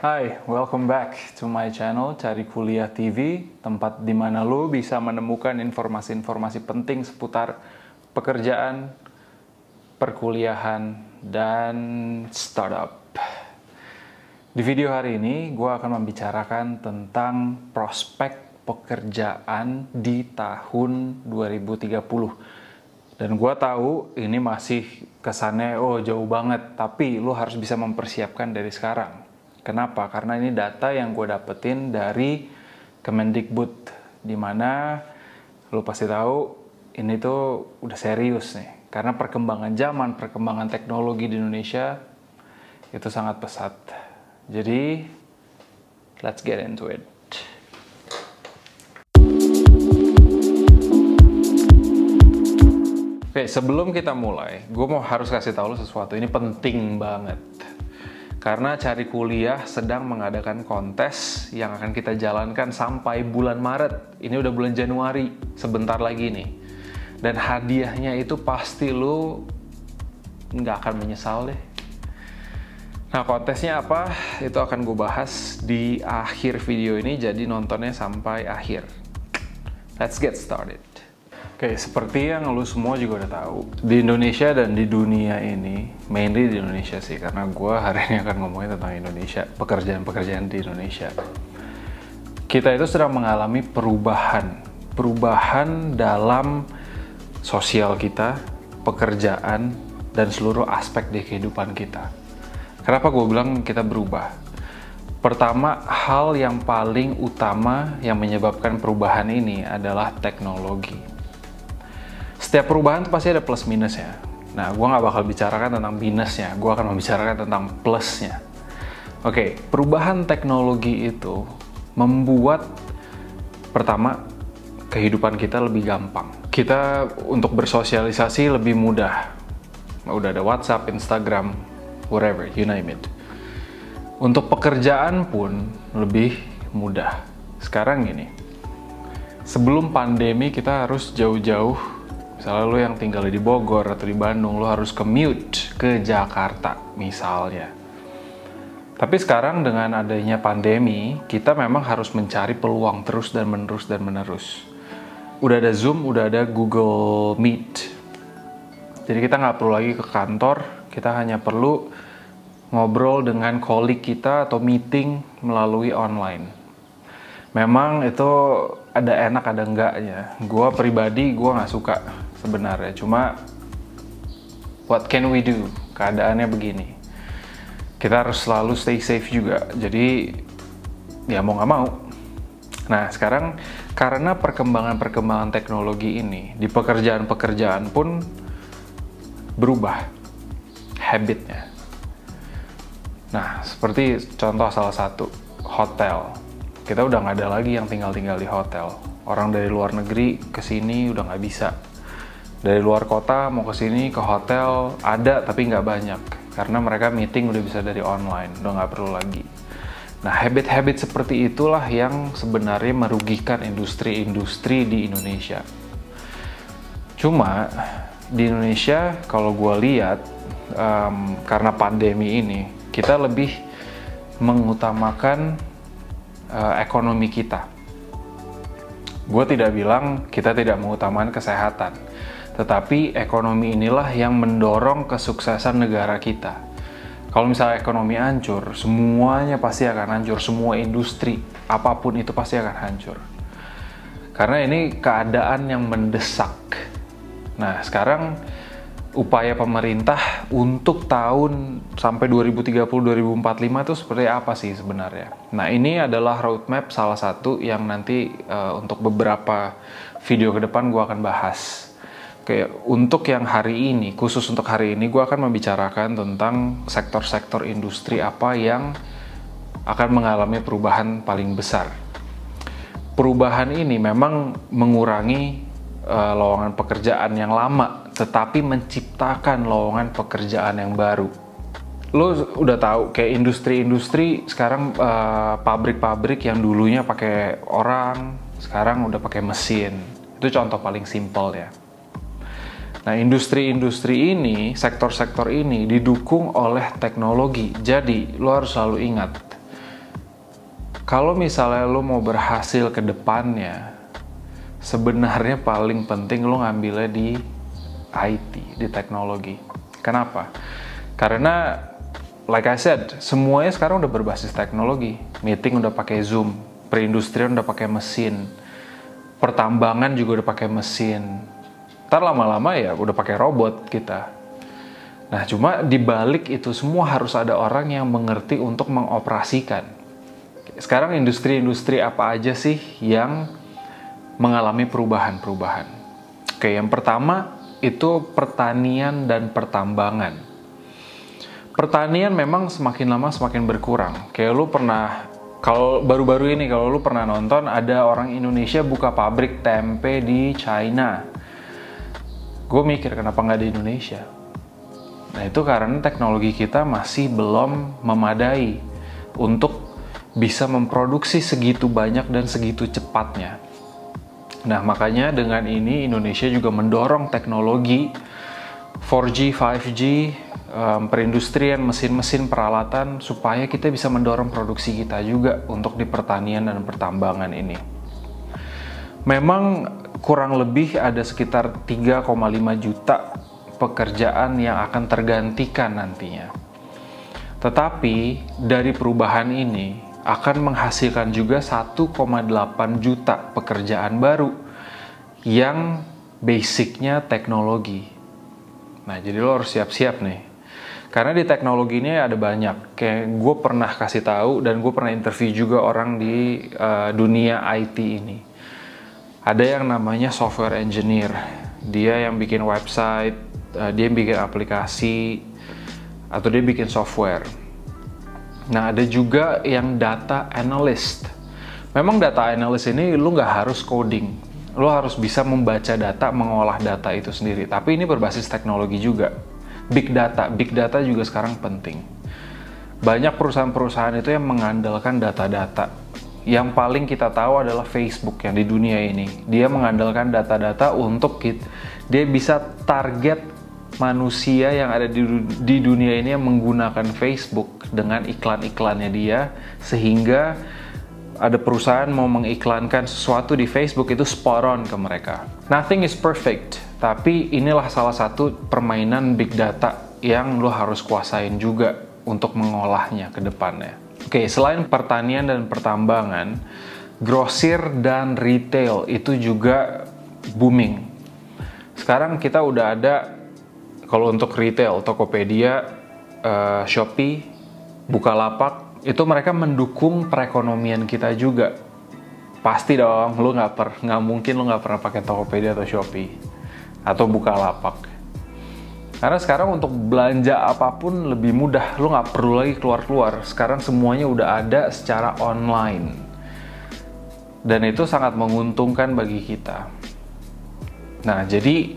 Hai, welcome back to my channel Cari Kuliah TV, tempat di mana lo bisa menemukan informasi-informasi penting seputar pekerjaan, perkuliahan, dan startup. Di video hari ini, gue akan membicarakan tentang prospek pekerjaan di tahun 2030. Dan gue tahu ini masih kesannya, jauh banget, tapi lo harus bisa mempersiapkan dari sekarang. Kenapa? Karena ini data yang gue dapetin dari Kemendikbud, di mana lo pasti tahu ini tuh udah serius nih. Karena perkembangan zaman, perkembangan teknologi di Indonesia itu sangat pesat. Jadi, let's get into it. Oke, sebelum kita mulai, gue harus kasih tahu lo sesuatu. Ini penting banget. Karena Cari Kuliah sedang mengadakan kontes yang akan kita jalankan sampai bulan Maret. Ini udah bulan Januari, sebentar lagi nih. Dan hadiahnya itu pasti lu nggak akan menyesal deh. Nah, kontesnya apa? Itu akan gue bahas di akhir video ini, jadi nontonnya sampai akhir. Let's get started. Oke, seperti yang lu semua juga udah tahu, di Indonesia dan di dunia ini, mainly di Indonesia sih, karena gue hari ini akan ngomongin tentang Indonesia, pekerjaan-pekerjaan di Indonesia. Kita itu sedang mengalami perubahan dalam sosial kita, pekerjaan, dan seluruh aspek di kehidupan kita. Kenapa gue bilang kita berubah? Pertama, hal yang paling utama yang menyebabkan perubahan ini adalah teknologi. Setiap perubahan itu pasti ada plus minusnya. Nah, gue nggak bakal bicarakan tentang minusnya, gue akan membicarakan tentang plusnya. Oke, perubahan teknologi itu membuat, pertama, kehidupan kita lebih gampang. Kita untuk bersosialisasi lebih mudah. Udah ada WhatsApp, Instagram, whatever, you name it. Untuk pekerjaan pun lebih mudah. Sekarang gini, sebelum pandemi kita harus jauh-jauh. Misalnya lo yang tinggal di Bogor atau di Bandung, lo harus commute ke Jakarta misalnya. Tapi sekarang dengan adanya pandemi, kita memang harus mencari peluang terus dan menerus. Udah ada Zoom, udah ada Google Meet. Jadi kita nggak perlu lagi ke kantor, kita hanya perlu ngobrol dengan colleague kita atau meeting melalui online. Memang itu ada enak ada enggaknya. Gua pribadi nggak suka sebenarnya. Cuma what can we do? Keadaannya begini. Kita harus selalu stay safe juga. Jadi ya mau nggak mau. Nah sekarang karena perkembangan teknologi ini di pekerjaan-pekerjaan pun berubah habitnya. Nah seperti contoh salah satu hotel. Kita udah nggak ada lagi yang tinggal di hotel. Orang dari luar negeri ke sini udah nggak bisa. Dari luar kota mau ke sini ke hotel ada tapi nggak banyak. Karena mereka meeting udah bisa dari online, udah nggak perlu lagi. Nah habit-habit seperti itulah yang sebenarnya merugikan industri-industri di Indonesia. Cuma di Indonesia kalau gue lihat karena pandemi ini kita lebih mengutamakan ekonomi kita. Gue tidak bilang kita tidak mengutamakan kesehatan, tetapi ekonomi inilah yang mendorong kesuksesan negara kita. Kalau misalnya ekonomi hancur, semuanya pasti akan hancur, semua industri, apapun itu pasti akan hancur. Karena ini keadaan yang mendesak. Nah, sekarang upaya pemerintah untuk tahun sampai 2030-2045 itu seperti apa sih sebenarnya? Nah ini adalah roadmap salah satu yang nanti untuk beberapa video ke depan gue akan bahas. Oke, untuk yang hari ini, khusus untuk hari ini gue akan membicarakan tentang sektor-sektor industri apa yang akan mengalami perubahan paling besar. Perubahan ini memang mengurangi lowongan pekerjaan yang lama, tetapi menciptakan lowongan pekerjaan yang baru. Lo udah tahu kayak industri-industri sekarang, pabrik-pabrik yang dulunya pakai orang, sekarang udah pakai mesin. Itu contoh paling simpel ya. Nah, industri-industri ini, sektor-sektor ini didukung oleh teknologi. Jadi, lo harus selalu ingat, kalau misalnya lo mau berhasil ke depannya, sebenarnya paling penting lo ngambilnya di IT, di teknologi. Kenapa? Karena like I said, semuanya sekarang udah berbasis teknologi. Meeting udah pakai Zoom, perindustrian udah pakai mesin, pertambangan juga udah pakai mesin. Ntar lama-lama ya udah pakai robot kita. Nah, cuma di balik itu semua harus ada orang yang mengerti untuk mengoperasikan. Sekarang industri-industri apa aja sih yang mengalami perubahan-perubahan? Oke, yang pertama itu pertanian dan pertambangan. Pertanian memang semakin lama semakin berkurang. Kayak lu pernah, kalau baru-baru ini kalau lu pernah nonton, ada orang Indonesia buka pabrik tempe di China. Gue mikir kenapa nggak di Indonesia? Nah, itu karena teknologi kita masih belum memadai untuk bisa memproduksi segitu banyak dan segitu cepatnya. Nah, makanya dengan ini Indonesia juga mendorong teknologi 4G, 5G, perindustrian, mesin-mesin, peralatan, supaya kita bisa mendorong produksi kita juga untuk di pertanian dan pertambangan ini. Memang kurang lebih ada sekitar 3,5 juta pekerjaan yang akan tergantikan nantinya. Tetapi dari perubahan ini akan menghasilkan juga 1,8 juta pekerjaan baru yang basicnya teknologi. Nah, jadi lo harus siap-siap nih. Karena di teknologi ini ada banyak. Kayak gue pernah kasih tahu dan gue pernah interview juga orang di dunia IT ini. Ada yang namanya software engineer. Dia yang bikin website, dia bikin aplikasi, atau dia bikin software. Nah, ada juga yang data analyst. Memang data analyst ini lu nggak harus coding. Lu harus bisa membaca data, mengolah data itu sendiri. Tapi ini berbasis teknologi juga. Big data juga sekarang penting. Banyak perusahaan-perusahaan itu yang mengandalkan data-data. Yang paling kita tahu adalah Facebook yang di dunia ini. Dia mengandalkan data-data untuk dia bisa target manusia yang ada di dunia ini yang menggunakan Facebook dengan iklan-iklannya dia, sehingga ada perusahaan mau mengiklankan sesuatu di Facebook itu spot on ke mereka. Nothing is perfect, tapi inilah salah satu permainan big data yang lo harus kuasain juga untuk mengolahnya ke depannya. Oke, selain pertanian dan pertambangan, grosir dan retail itu juga booming. Sekarang kita udah ada, kalau untuk retail, Tokopedia, Shopee, Bukalapak, itu mereka mendukung perekonomian kita juga. Pasti dong, lu nggak mungkin lu nggak pernah pakai Tokopedia atau Shopee atau Bukalapak. Karena sekarang untuk belanja apapun lebih mudah, lu nggak perlu lagi keluar-keluar. Sekarang semuanya udah ada secara online. Dan itu sangat menguntungkan bagi kita. Nah, jadi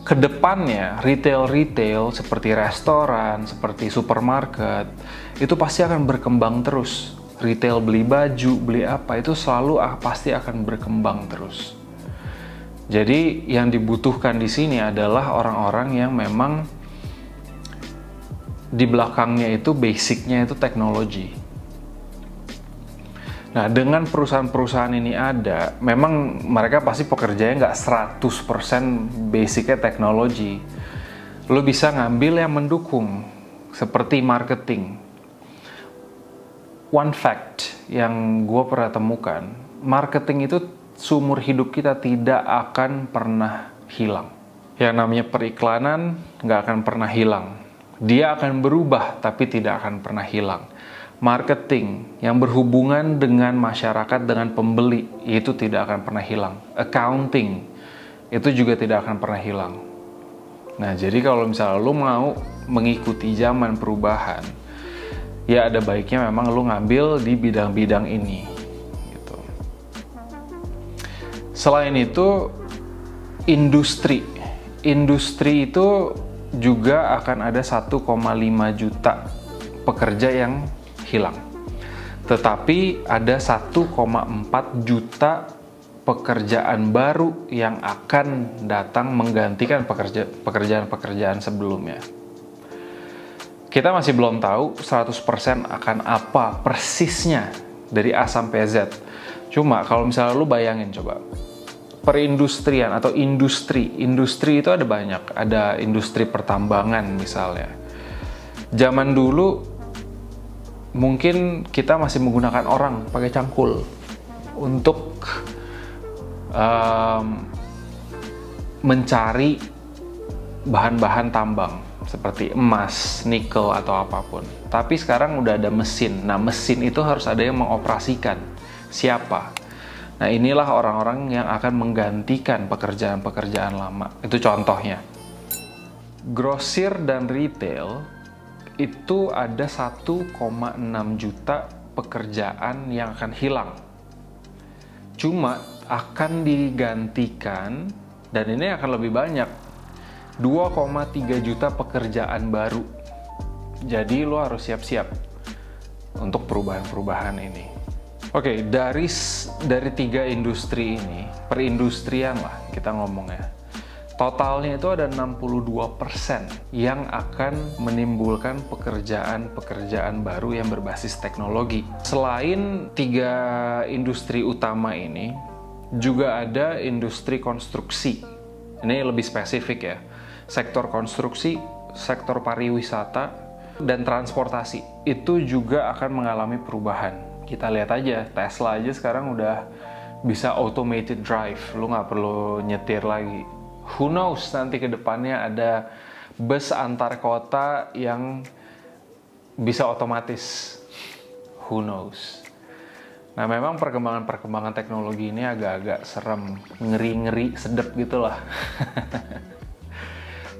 kedepannya retail seperti restoran, seperti supermarket, itu pasti akan berkembang terus. Retail beli baju, beli apa, itu selalu pasti akan berkembang terus. Jadi yang dibutuhkan di sini adalah orang-orang yang memang di belakangnya itu basicnya itu teknologi. Nah, dengan perusahaan-perusahaan ini ada, memang mereka pasti pekerjanya nggak 100% basicnya teknologi. Lo bisa ngambil yang mendukung, seperti marketing. One fact yang gue pernah temukan, marketing itu seumur hidup kita tidak akan pernah hilang. Yang namanya periklanan nggak akan pernah hilang. Dia akan berubah, tapi tidak akan pernah hilang. Marketing yang berhubungan dengan masyarakat, dengan pembeli, itu tidak akan pernah hilang. Accounting, itu juga tidak akan pernah hilang. Nah, jadi kalau misalnya lo mau mengikuti zaman perubahan, ya ada baiknya memang lo ngambil di bidang-bidang ini. Gitu. Selain itu, industri itu juga akan ada 1,5 juta pekerja yang hilang. Tetapi ada 1,4 juta pekerjaan baru yang akan datang menggantikan pekerjaan-pekerjaan sebelumnya. Kita masih belum tahu 100% akan apa persisnya dari A sampai Z. Cuma kalau misalnya lu bayangin coba, perindustrian atau industri itu ada banyak. Ada industri pertambangan misalnya. Zaman dulu mungkin kita masih menggunakan orang pakai cangkul untuk mencari bahan-bahan tambang seperti emas, nikel atau apapun. Tapi sekarang udah ada mesin. Nah, mesin itu harus ada yang mengoperasikan. Siapa? Nah, inilah orang-orang yang akan menggantikan pekerjaan-pekerjaan lama. Itu contohnya. Grosir dan retail itu ada 1,6 juta pekerjaan yang akan hilang. Cuma akan digantikan, dan ini akan lebih banyak, 2,3 juta pekerjaan baru. Jadi lo harus siap-siap untuk perubahan-perubahan ini. Oke, dari 3 industri ini, perindustrian lah kita ngomongnya, totalnya itu ada 62% yang akan menimbulkan pekerjaan-pekerjaan baru yang berbasis teknologi. Selain 3 industri utama ini, juga ada industri konstruksi. Ini lebih spesifik ya. Sektor konstruksi, sektor pariwisata, dan transportasi. Itu juga akan mengalami perubahan. Kita lihat aja, Tesla aja sekarang udah bisa automated drive. Lu nggak perlu nyetir lagi. Who knows, nanti ke depannya ada bus antar kota yang bisa otomatis. Who knows. Nah, memang perkembangan teknologi ini agak-agak serem, ngeri-ngeri, sedep gitu lah.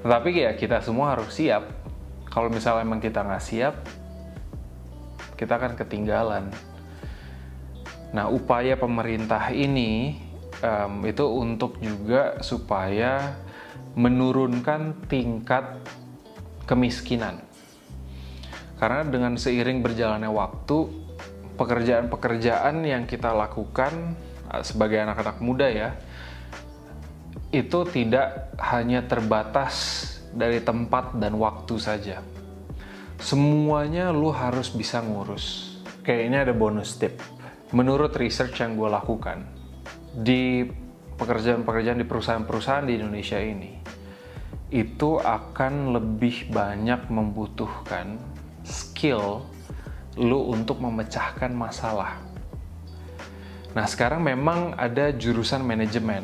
Tetapi ya kita semua harus siap. Kalau misalnya emang kita nggak siap, kita akan ketinggalan. Nah, upaya pemerintah ini itu untuk juga supaya menurunkan tingkat kemiskinan. Karena dengan seiring berjalannya waktu, pekerjaan-pekerjaan yang kita lakukan sebagai anak-anak muda ya, itu tidak hanya terbatas dari tempat dan waktu saja. Semuanya lu harus bisa ngurus. Kayaknya ada bonus tip. Menurut research yang gue lakukan, di pekerjaan-pekerjaan di perusahaan-perusahaan di Indonesia ini, itu akan lebih banyak membutuhkan skill lu untuk memecahkan masalah. Nah, sekarang memang ada jurusan manajemen.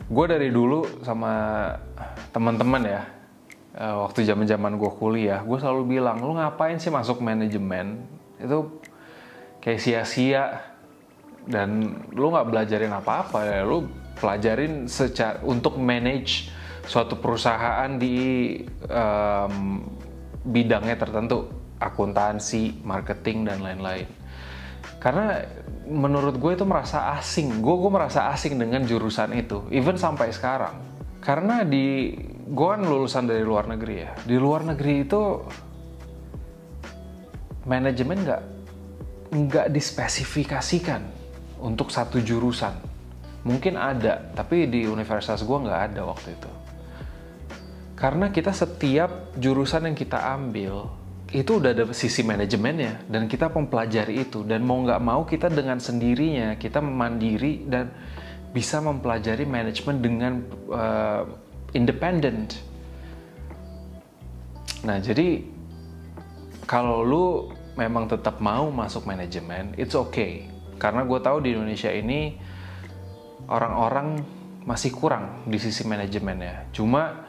Gue dari dulu sama teman-teman ya, waktu zaman-zaman gue kuliah, gue selalu bilang, lu ngapain sih masuk manajemen? Itu kayak sia-sia, dan lu nggak belajarin apa-apa ya. Lu pelajarin untuk manage suatu perusahaan di bidangnya tertentu, akuntansi, marketing, dan lain-lain. Karena menurut gue itu merasa asing. Gue merasa asing dengan jurusan itu, even sampai sekarang. Karena gue kan lulusan dari luar negeri ya. Di luar negeri itu manajemen nggak dispesifikasikan untuk satu jurusan. Mungkin ada, tapi di universitas gue nggak ada waktu itu. Karena kita setiap jurusan yang kita ambil itu udah ada sisi manajemennya, dan kita mempelajari itu, dan mau nggak mau kita dengan sendirinya kita mandiri dan bisa mempelajari manajemen dengan independent. Nah, jadi kalau lu memang tetap mau masuk manajemen, it's okay. Karena gue tahu di Indonesia ini orang-orang masih kurang di sisi manajemennya. Cuma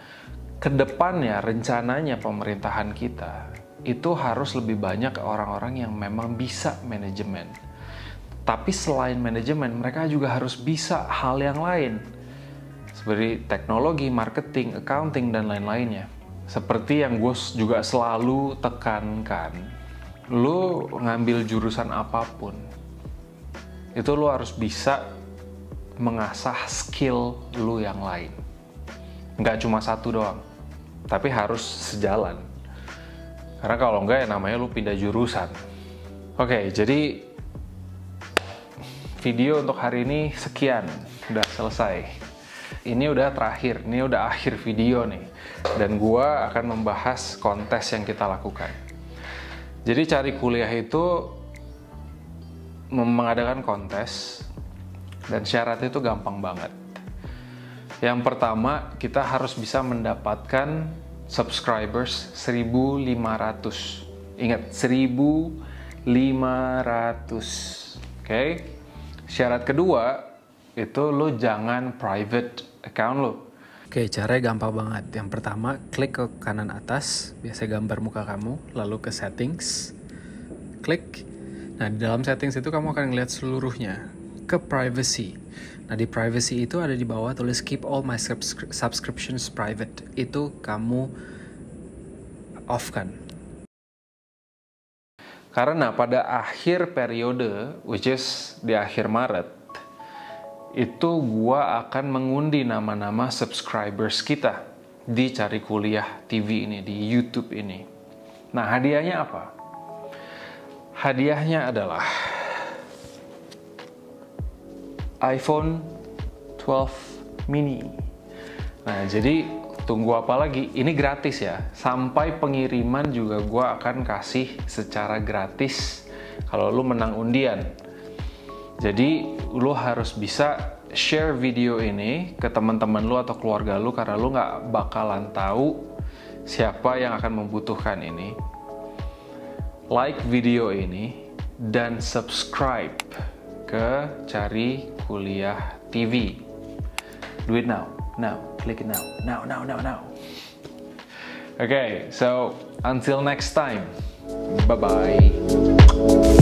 ke depannya, rencananya pemerintahan kita itu harus lebih banyak orang-orang yang memang bisa manajemen. Tapi selain manajemen, mereka juga harus bisa hal yang lain, seperti teknologi, marketing, accounting, dan lain-lainnya. Seperti yang gue juga selalu tekankan, lu ngambil jurusan apapun, itu lu harus bisa mengasah skill lu yang lain. Nggak cuma satu doang, tapi harus sejalan. Karena kalau enggak ya namanya lu pindah jurusan. Oke, jadi video untuk hari ini sekian, udah selesai. Ini udah terakhir, ini udah akhir video nih. Dan gua akan membahas kontes yang kita lakukan. Jadi cari kuliah itu mengadakan kontes, dan syaratnya itu gampang banget. Yang pertama, kita harus bisa mendapatkan subscribers 1.500. Ingat, 1.500. Oke? Syarat kedua, itu lo jangan private account lo. Oke, caranya gampang banget. Yang pertama, klik ke kanan atas, biasanya gambar muka kamu, lalu ke settings, klik. Nah, di dalam settings itu kamu akan ngeliat seluruhnya. Ke privacy. Nah, di privacy itu ada di bawah tulis keep all my subscriptions private. Itu kamu off kan. Karena pada akhir periode, which is di akhir Maret, itu gua akan mengundi nama-nama subscribers kita di Cari Kuliah TV ini, di YouTube ini. Nah, hadiahnya apa? Hadiahnya adalah iPhone 12 mini. Nah, jadi tunggu apa lagi? Ini gratis ya. Sampai pengiriman juga gua akan kasih secara gratis kalau lu menang undian. Jadi lu harus bisa share video ini ke teman-teman lu atau keluarga lu, karena lu nggak bakalan tahu siapa yang akan membutuhkan ini. Like video ini dan subscribe ke Cari Kuliah TV. Do it now, click it now. Okay, so until next time, bye-bye.